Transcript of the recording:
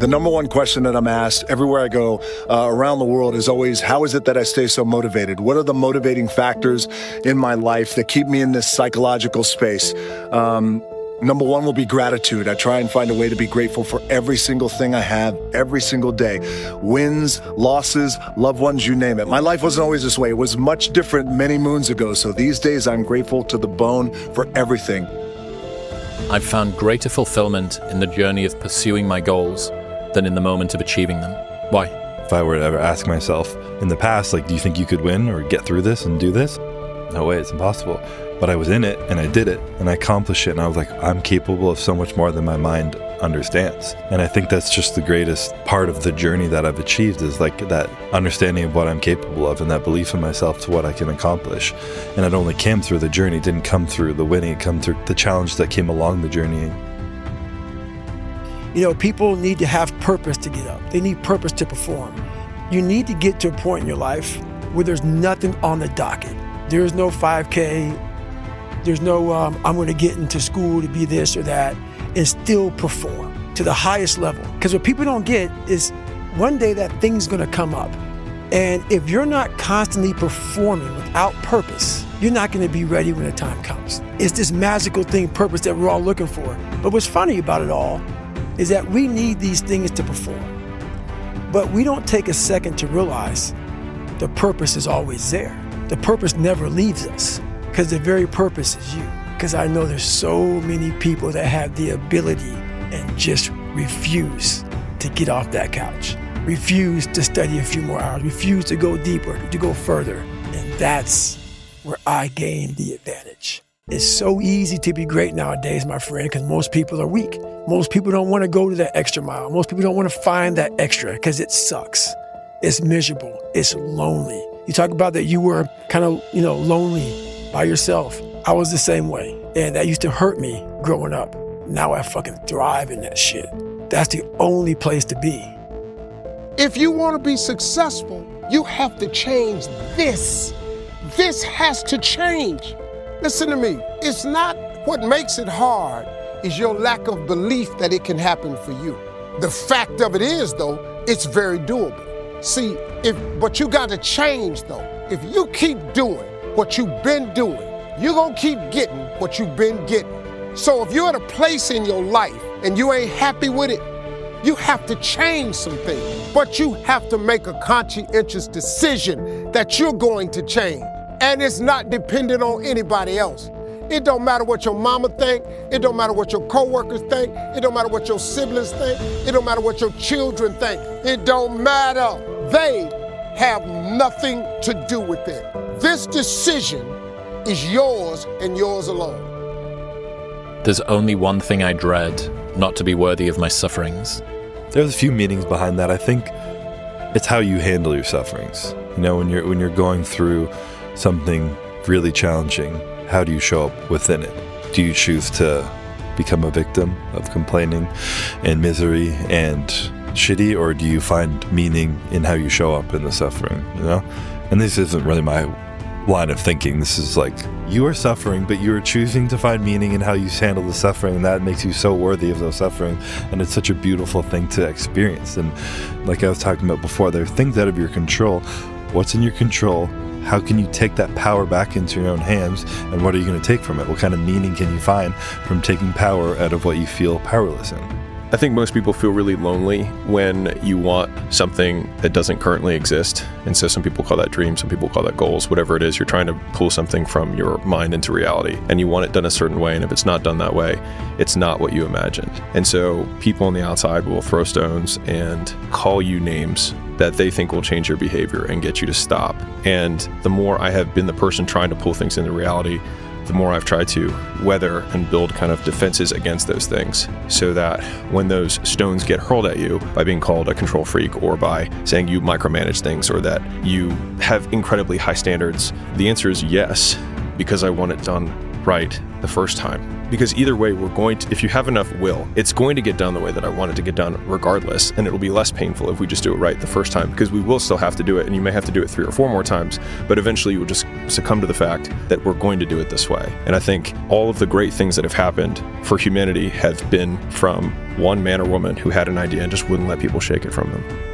The number one question that I'm asked everywhere I go around the world is always, how is it that I stay so motivated? What are the motivating factors in my life that keep me in this psychological space? Number one will be gratitude. I try and find a way to be grateful for every single thing I have every single day. Wins, losses, loved ones, you name it. My life wasn't always this way. It was much different many moons ago. So these days I'm grateful to the bone for everything. I've found greater fulfillment in the journey of pursuing my goals than in the moment of achieving them. Why? If I were to ever ask myself in the past, do you think you could win or get through this and do this? No way, it's impossible. But I was in it and I did it and I accomplished it and I was like, I'm capable of so much more than my mind understands. And I think that's just the greatest part of the journey that I've achieved is that understanding of what I'm capable of and that belief in myself to what I can accomplish. And it only came through the journey, it didn't come through the winning, it came through the challenge that came along the journey. You know, people need to have purpose to get up. They need purpose to perform. You need to get to a point in your life where there's nothing on the docket. There's no 5K. There's no, I'm going to get into school to be this or that and still perform to the highest level. Because what people don't get is one day that thing's going to come up. And if you're not constantly performing without purpose, you're not going to be ready when the time comes. It's this magical thing, purpose, that we're all looking for. But what's funny about it all is that we need these things to perform. But we don't take a second to realize the purpose is always there. The purpose never leaves us because the very purpose is you. Because I know there's so many people that have the ability and just refuse to get off that couch, refuse to study a few more hours, refuse to go deeper, to go further. And that's where I gain the advantage. It's so easy to be great nowadays, my friend, because most people are weak. Most people don't want to go to that extra mile. Most people don't want to find that extra because it sucks. It's miserable. It's lonely. You talk about that you were kind of, lonely by yourself. I was the same way. And that used to hurt me growing up. Now I fucking thrive in that shit. That's the only place to be. If you want to be successful, you have to change this. This has to change. Listen to me. It's not what makes it hard is your lack of belief that it can happen for you. The fact of it is, though, it's very doable. See, but you got to change, though. If you keep doing what you've been doing, you're going to keep getting what you've been getting. So if you're at a place in your life and you ain't happy with it, you have to change some things. But you have to make a conscientious decision that you're going to change. And it's not dependent on anybody else. It don't matter what your mama think. It don't matter what your coworkers think. It don't matter what your siblings think. It don't matter what your children think. It don't matter. They have nothing to do with it. This decision is yours and yours alone. There's only one thing I dread, not to be worthy of my sufferings. There's a few meanings behind that. I think it's how you handle your sufferings. When you're going through something really challenging, how do you show up within it? Do you choose to become a victim of complaining and misery and shitty, or do you find meaning in how you show up in the suffering, And this isn't really my line of thinking. This is you are suffering, but you are choosing to find meaning in how you handle the suffering, and that makes you so worthy of those suffering. And it's such a beautiful thing to experience. And like I was talking about before, there are things out of your control. What's in your control? How can you take that power back into your own hands? And what are you going to take from it? What kind of meaning can you find from taking power out of what you feel powerless in? I think most people feel really lonely when you want something that doesn't currently exist. And so some people call that dreams, some people call that goals, whatever it is. You're trying to pull something from your mind into reality, and you want it done a certain way. And if it's not done that way, it's not what you imagined. And so people on the outside will throw stones and call you names that they think will change your behavior and get you to stop. And the more I have been the person trying to pull things into reality, the more I've tried to weather and build kind of defenses against those things, so that when those stones get hurled at you by being called a control freak or by saying you micromanage things or that you have incredibly high standards, the answer is yes, because I want it done right the first time. Because either way, if you have enough will, it's going to get done the way that I want it to get done regardless, and it'll be less painful if we just do it right the first time, because we will still have to do it, and you may have to do it 3 or 4 more times, but eventually you will just succumb to the fact that we're going to do it this way. And I think all of the great things that have happened for humanity have been from one man or woman who had an idea and just wouldn't let people shake it from them.